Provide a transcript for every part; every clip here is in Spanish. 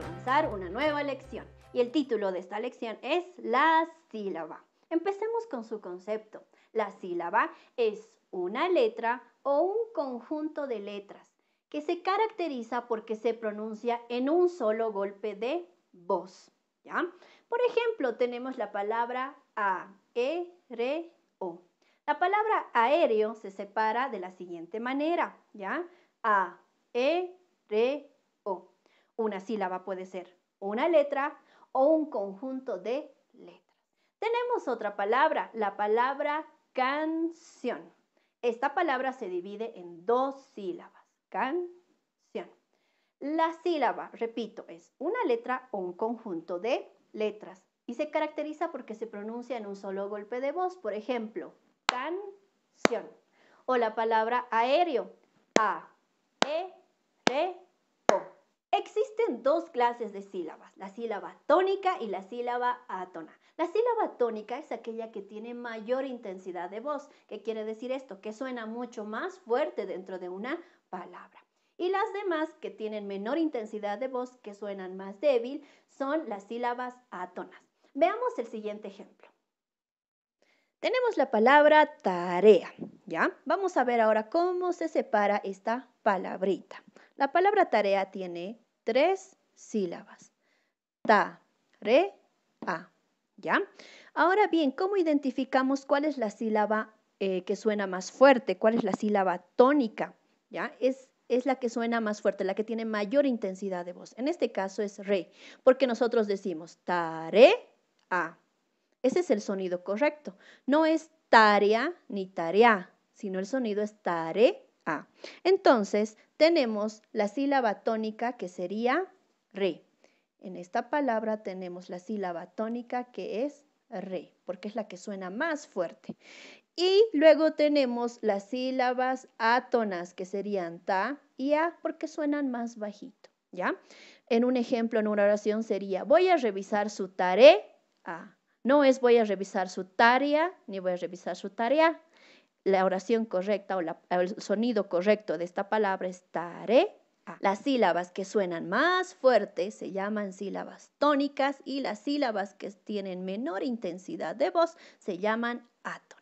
avanzar una nueva lección. Y el título de esta lección es la sílaba. Empecemos con su concepto. La sílaba es una letra o un conjunto de letras que se caracteriza porque se pronuncia en un solo golpe de voz, ¿ya? Por ejemplo, tenemos la palabra aéreo. La palabra aéreo se separa de la siguiente manera, ¿ya? A-E-R-E-O. Una sílaba puede ser una letra o un conjunto de letras. Tenemos otra palabra, la palabra canción. Esta palabra se divide en dos sílabas, canción. La sílaba, repito, es una letra o un conjunto de letras y se caracteriza porque se pronuncia en un solo golpe de voz. Por ejemplo, canción. O la palabra aéreo, A-E-R-O. Existen dos clases de sílabas, la sílaba tónica y la sílaba átona. La sílaba tónica es aquella que tiene mayor intensidad de voz. ¿Qué quiere decir esto? Que suena mucho más fuerte dentro de una palabra. Y las demás, que tienen menor intensidad de voz, que suenan más débil, son las sílabas átonas. Veamos el siguiente ejemplo. Tenemos la palabra tarea, ¿ya? Vamos a ver ahora cómo se separa esta palabrita. La palabra tarea tiene 3 sílabas. Ta-re-a, ¿ya? Ahora bien, ¿cómo identificamos cuál es la sílaba que suena más fuerte? ¿Cuál es la sílaba tónica? ¿Ya? Es la que suena más fuerte, la que tiene mayor intensidad de voz. En este caso es re, porque nosotros decimos tare-a. Ese es el sonido correcto. No es tarea ni tarea, sino el sonido es tare-a. Entonces, tenemos la sílaba tónica que sería re. En esta palabra tenemos la sílaba tónica que es re, porque es la que suena más fuerte. Y luego tenemos las sílabas átonas, que serían ta y a, porque suenan más bajito, ¿ya? En un ejemplo, en una oración sería, voy a revisar su tarea. No es voy a revisar su tarea, ni voy a revisar su tarea. La oración correcta o el sonido correcto de esta palabra es tarea. Las sílabas que suenan más fuerte se llaman sílabas tónicas y las sílabas que tienen menor intensidad de voz se llaman átonas.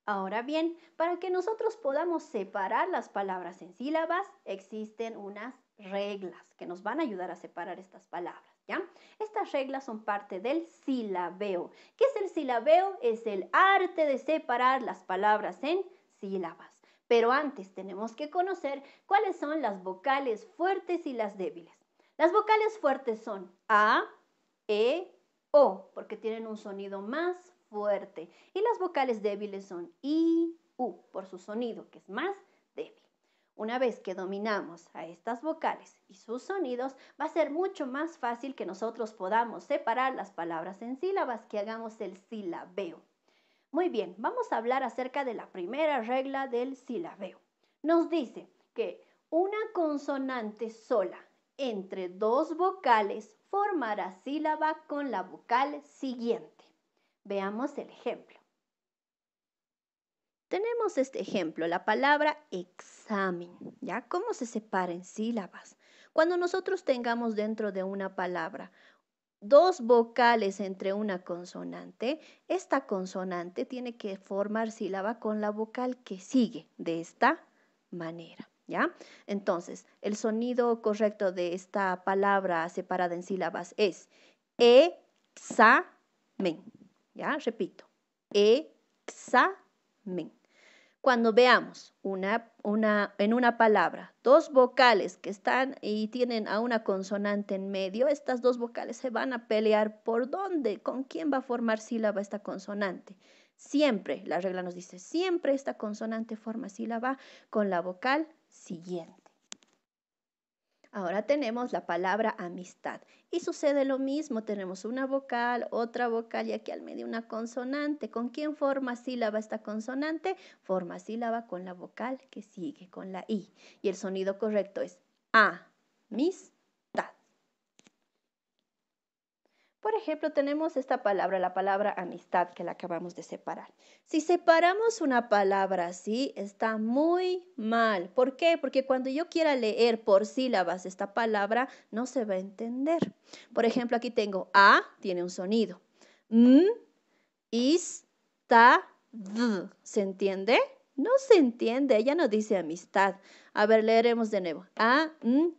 Ahora bien, para que nosotros podamos separar las palabras en sílabas, existen unas reglas que nos van a ayudar a separar estas palabras, ¿ya? Estas reglas son parte del silabeo. ¿Qué es el silabeo? Es el arte de separar las palabras en sílabas. Pero antes tenemos que conocer cuáles son las vocales fuertes y las débiles. Las vocales fuertes son A, E, O, porque tienen un sonido más fuerte. Y las vocales débiles son I, U, por su sonido, que es más débil. Una vez que dominamos a estas vocales y sus sonidos, va a ser mucho más fácil que nosotros podamos separar las palabras en sílabas, que hagamos el silabeo. Muy bien, vamos a hablar acerca de la primera regla del silabeo. Nos dice que una consonante sola entre dos vocales formará sílaba con la vocal siguiente. Veamos el ejemplo. Tenemos este ejemplo, la palabra examen, ¿ya? ¿Cómo se separa en sílabas? Cuando nosotros tengamos dentro de una palabra dos vocales entre una consonante, esta consonante tiene que formar sílaba con la vocal que sigue de esta manera, ¿ya? Entonces, el sonido correcto de esta palabra separada en sílabas es examen, ¿ya? Repito, examen. Cuando veamos en una palabra dos vocales que están y tienen a una consonante en medio, estas dos vocales se van a pelear por dónde, con quién va a formar sílaba esta consonante. Siempre, la regla nos dice, siempre esta consonante forma sílaba con la vocal siguiente. Ahora tenemos la palabra amistad y sucede lo mismo, tenemos una vocal, otra vocal y aquí al medio una consonante. ¿Con quién forma sílaba esta consonante? Forma sílaba con la vocal que sigue, con la I. Y el sonido correcto es amistad. Por ejemplo, tenemos esta palabra, la palabra amistad, que la acabamos de separar. Si separamos una palabra así, está muy mal. ¿Por qué? Porque cuando yo quiera leer por sílabas esta palabra, no se va a entender. Por ejemplo, aquí tengo A, tiene un sonido. Is, ta, d. ¿Se entiende? No se entiende, ella no dice amistad. A ver, leeremos de nuevo. A,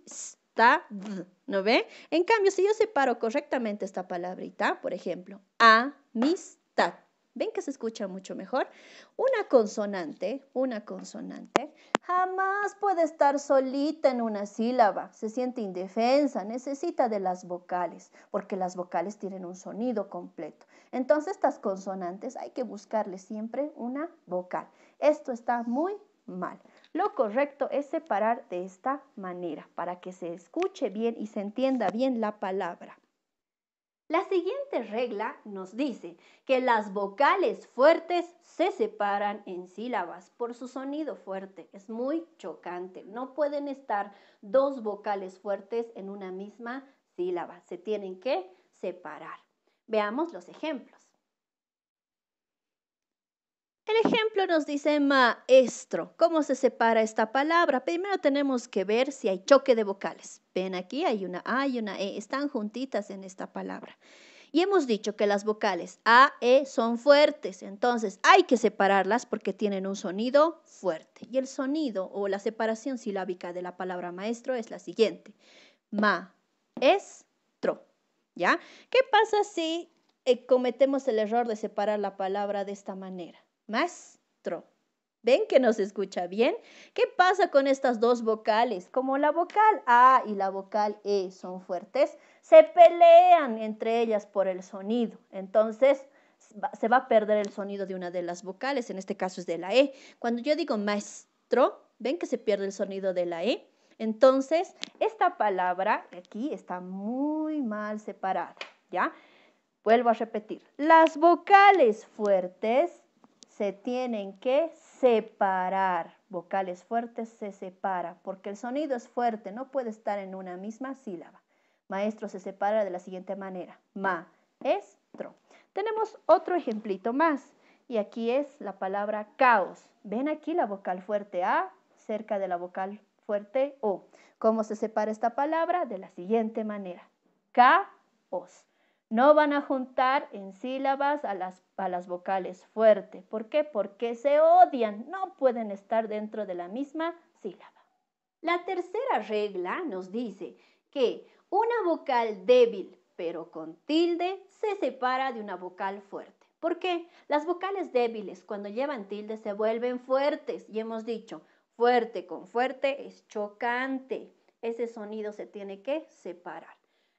s, ta, d. ¿No ve? En cambio, si yo separo correctamente esta palabrita, por ejemplo, amistad. ¿Ven que se escucha mucho mejor? Una consonante jamás puede estar solita en una sílaba. Se siente indefensa, necesita de las vocales, porque las vocales tienen un sonido completo. Entonces, estas consonantes hay que buscarle siempre una vocal. Esto está muy mal. Lo correcto es separar de esta manera para que se escuche bien y se entienda bien la palabra. La siguiente regla nos dice que las vocales fuertes se separan en sílabas por su sonido fuerte. Es muy chocante. No pueden estar dos vocales fuertes en una misma sílaba. Se tienen que separar. Veamos los ejemplos. El ejemplo nos dice maestro. ¿Cómo se separa esta palabra? Primero tenemos que ver si hay choque de vocales. Ven aquí, hay una A y una E. Están juntitas en esta palabra. Y hemos dicho que las vocales A, E son fuertes. Entonces hay que separarlas porque tienen un sonido fuerte. Y el sonido o la separación silábica de la palabra maestro es la siguiente. Ma-es-tro. ¿Ya? ¿Qué pasa si cometemos el error de separar la palabra de esta manera? Maestro. ¿Ven que no se escucha bien? ¿Qué pasa con estas dos vocales? Como la vocal A y la vocal E son fuertes, se pelean entre ellas por el sonido. Entonces, se va a perder el sonido de una de las vocales, en este caso es de la E. Cuando yo digo maestro, ¿ven que se pierde el sonido de la E? Entonces, esta palabra aquí está muy mal separada, ¿ya? Vuelvo a repetir. Las vocales fuertes se tienen que separar. Vocales fuertes se separa porque el sonido es fuerte, no puede estar en una misma sílaba. Maestro se separa de la siguiente manera. Maestro. Tenemos otro ejemplito más y aquí es la palabra caos. Ven aquí la vocal fuerte A cerca de la vocal fuerte O. ¿Cómo se separa esta palabra? De la siguiente manera. Caos. No van a juntar en sílabas a las vocales fuertes. ¿Por qué? Porque se odian. No pueden estar dentro de la misma sílaba. La tercera regla nos dice que una vocal débil, pero con tilde, se separa de una vocal fuerte. ¿Por qué? Las vocales débiles, cuando llevan tilde, se vuelven fuertes. Y hemos dicho, fuerte con fuerte es chocante. Ese sonido se tiene que separar.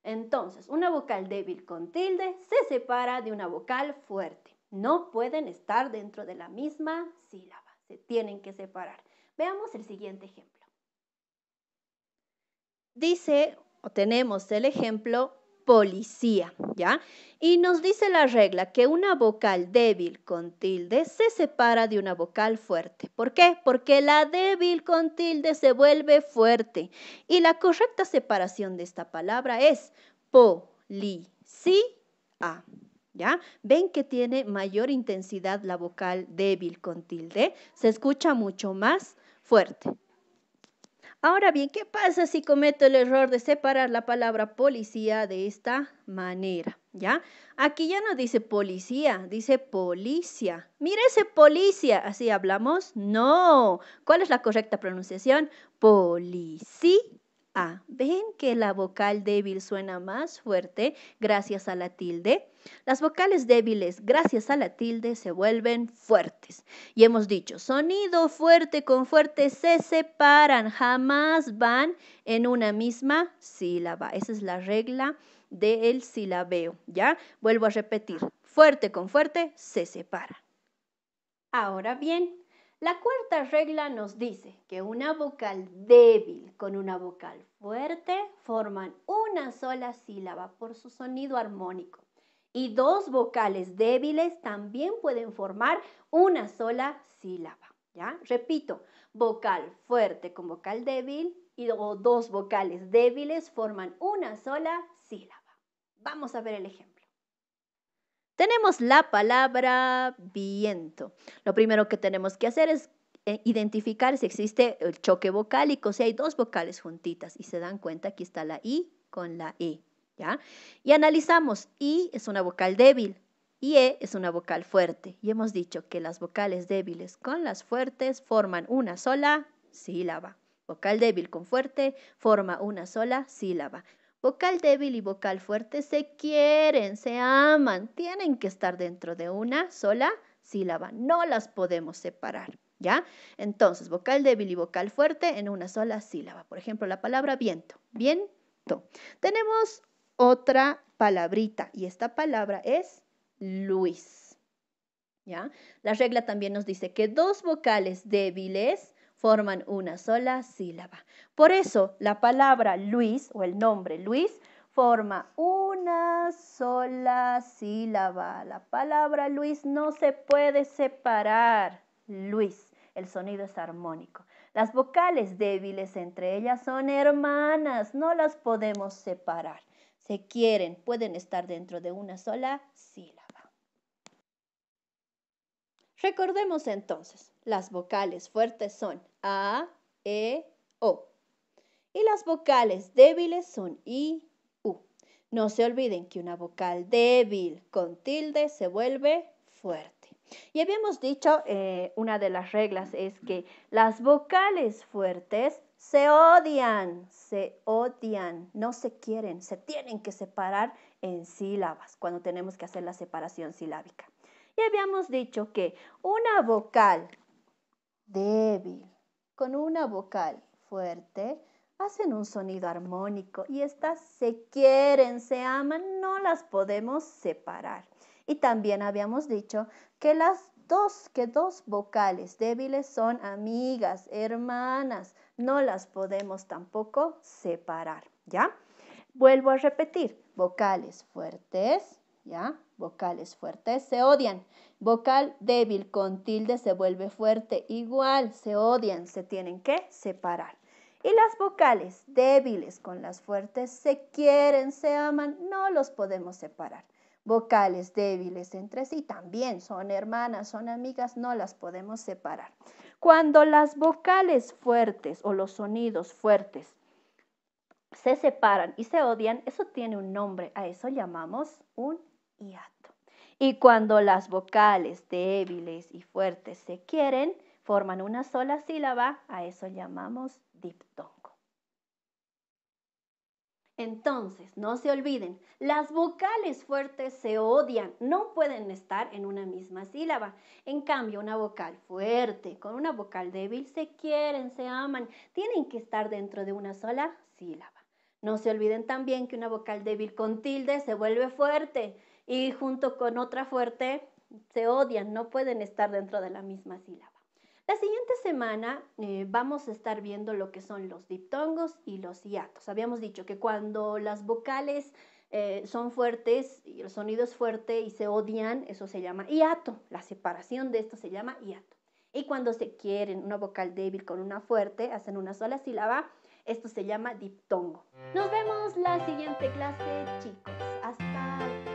Entonces, una vocal débil con tilde se separa de una vocal fuerte. No pueden estar dentro de la misma sílaba. Se tienen que separar. Veamos el siguiente ejemplo. Dice, o tenemos el ejemplo, policía, ¿ya? Y nos dice la regla que una vocal débil con tilde se separa de una vocal fuerte. ¿Por qué? Porque la débil con tilde se vuelve fuerte. Y la correcta separación de esta palabra es policía, ¿ya? ¿Ven que tiene mayor intensidad la vocal débil con tilde? Se escucha mucho más fuerte. Ahora bien, ¿qué pasa si cometo el error de separar la palabra policía de esta manera? ¿Ya? Aquí ya no dice policía, dice policia. Mira ese policia, ¿así hablamos? No. ¿Cuál es la correcta pronunciación? Policía. ¿Ven que la vocal débil suena más fuerte gracias a la tilde? Las vocales débiles gracias a la tilde se vuelven fuertes. Y hemos dicho, sonido fuerte con fuerte se separan, jamás van en una misma sílaba. Esa es la regla del silabeo, ¿ya? Vuelvo a repetir, fuerte con fuerte se separa. Ahora bien, la cuarta regla nos dice que una vocal débil con una vocal fuerte forman una sola sílaba por su sonido armónico. Y dos vocales débiles también pueden formar una sola sílaba, ¿ya? Repito, vocal fuerte con vocal débil o dos vocales débiles forman una sola sílaba. Vamos a ver el ejemplo. Tenemos la palabra viento. Lo primero que tenemos que hacer es identificar si existe el choque vocálico, si hay dos vocales juntitas y se dan cuenta, aquí está la I con la E, ¿ya? Y analizamos, I es una vocal débil y E es una vocal fuerte. Y hemos dicho que las vocales débiles con las fuertes forman una sola sílaba. Vocal débil con fuerte forma una sola sílaba. Vocal débil y vocal fuerte se quieren, se aman, tienen que estar dentro de una sola sílaba, no las podemos separar, ¿ya? Entonces, vocal débil y vocal fuerte en una sola sílaba. Por ejemplo, la palabra viento, viento. Tenemos otra palabrita y esta palabra es Luis, ¿ya? La regla también nos dice que dos vocales débiles forman una sola sílaba. Por eso, la palabra Luis o el nombre Luis forma una sola sílaba. La palabra Luis no se puede separar. Luis, el sonido es armónico. Las vocales débiles entre ellas son hermanas, no las podemos separar. Se quieren, pueden estar dentro de una sola sílaba. Recordemos entonces, las vocales fuertes son A, E, O. Y las vocales débiles son I, U. No se olviden que una vocal débil con tilde se vuelve fuerte. Y habíamos dicho, una de las reglas es que las vocales fuertes se odian, no se quieren, se tienen que separar en sílabas cuando tenemos que hacer la separación silábica. Y habíamos dicho que una vocal débil con una vocal fuerte hacen un sonido armónico y estas se quieren, se aman, no las podemos separar. Y también habíamos dicho que dos vocales débiles son amigas, hermanas, no las podemos tampoco separar, ¿ya? Vuelvo a repetir, vocales fuertes, ¿ya? Vocales fuertes se odian. Vocal débil con tilde se vuelve fuerte. Igual se odian, se tienen que separar. Y las vocales débiles con las fuertes se quieren, se aman, no los podemos separar. Vocales débiles entre sí también son hermanas, son amigas, no las podemos separar. Cuando las vocales fuertes o los sonidos fuertes se separan y se odian, eso tiene un nombre, a eso llamamos un hiato. Y cuando las vocales débiles y fuertes se quieren, forman una sola sílaba, a eso llamamos diptongo. Entonces, no se olviden, las vocales fuertes se odian, no pueden estar en una misma sílaba. En cambio, una vocal fuerte con una vocal débil se quieren, se aman, tienen que estar dentro de una sola sílaba. No se olviden también que una vocal débil con tilde se vuelve fuerte y junto con otra fuerte se odian, no pueden estar dentro de la misma sílaba. La siguiente semana vamos a estar viendo lo que son los diptongos y los hiatos. Habíamos dicho que cuando las vocales son fuertes y el sonido es fuerte y se odian, eso se llama hiato. La separación de esto se llama hiato. Y cuando se quieren una vocal débil con una fuerte, hacen una sola sílaba, esto se llama diptongo. Nos vemos la siguiente clase, chicos. Hasta